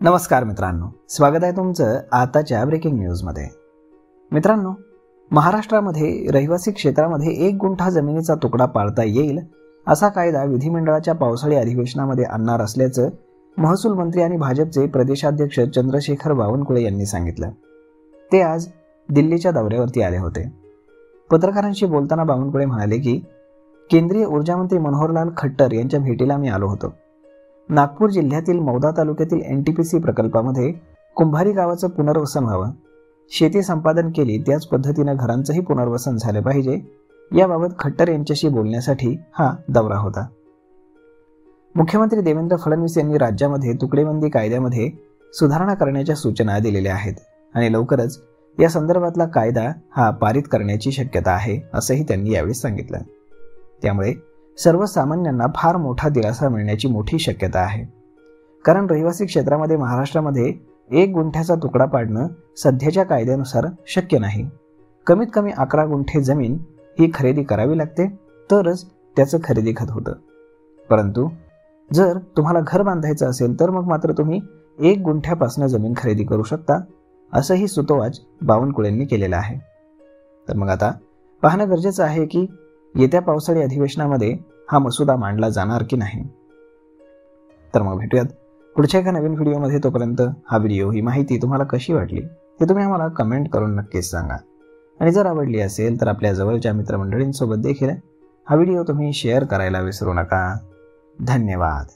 नमस्कार मित्रांनो, स्वागत आहे तुमचं आताच्या ब्रेकिंग न्यूजमध्ये। मित्रांनो, महाराष्ट्रामध्ये रहिवासी क्षेत्रामध्ये 1 गुंठा जमिनीचा तुकडा पाळता येईल असा कायदा विधिमंडळाच्या पावसाळी अधिवेशनामध्ये आणणार असल्याचं महसूल मंत्री आणि भाजपचे प्रदेशाध्यक्ष चंद्रशेखर बावनकुळे यांनी सांगितलं। ते आज दिल्लीच्या दौऱ्यावरती आले होते। पत्रकारांशी बोलताना बावनकुळे म्हणाले की केंद्रीय ऊर्जा मंत्री मनोहरलाल खट्टर यांच्या भेटीला मी आलो होतो। नागपूर जिल्ह्यातील मौदा तालुक्यातील एनटीपीसी प्रकल्पामध्ये कुंभारी गावाचं पुनर्वसन व्हावं, शेती संपादन केली त्याच पद्धतीने घरांचंही पुनर्वसन झालं पाहिजे, याबाबत खट्टर यांच्याशी बोलण्यासाठी हा दौरा होता। मुख्यमंत्री देवेंद्र फडणवीस यांनी राज्यामध्ये तुकडेबंदी कायद्यामध्ये सुधारणा करण्याच्या सूचना दिलेल्या आहेत आणि लवकरच या संदर्भातला कायदा हा पारित करण्याची शक्यता आहे असंही त्यांनी यावेळी सांगितलं। त्यामुळे सर्वसामान्यांना फार मोठा दिलासा मिळण्याची मोठी शक्यता आहे, कारण रहिवासी क्षेत्रामध्ये महाराष्ट्रामध्ये 1 गुंठ्याचा तुकडा पाडणं सध्याच्या कायद्यानुसार शक्य नाही। कमीत कमी 11 गुंठे जमीन ही खरेदी करावी लागते, तरच त्याचं खरेदी खत होतं। परंतु जर तुम्हाला घर बांधायचं असेल तर मग मात्र तुम्ही 1 गुंठ्यापासून जमीन खरेदी करू शकता, असंही सुतोवाच बावनकुळेंनी केलेलं आहे। तर मग आता पाहणं गरजेचं आहे की येत्या पावसाळी अधिवेशनामध्ये हा मसुदा मांडला जाणार की नाही। तर मग भेटूयात पुढच्या एका नवीन व्हिडिओमध्ये। तोपर्यंत हा व्हिडिओ, ही माहिती तुम्हाला कशी वाटली ते तुम्ही आम्हाला कमेंट करून नक्कीच सांगा आणि जर आवडली असेल तर आपल्या जवळच्या मित्रमंडळींसोबत देखील हा व्हिडिओ तुम्ही शेअर करायला विसरू नका। धन्यवाद।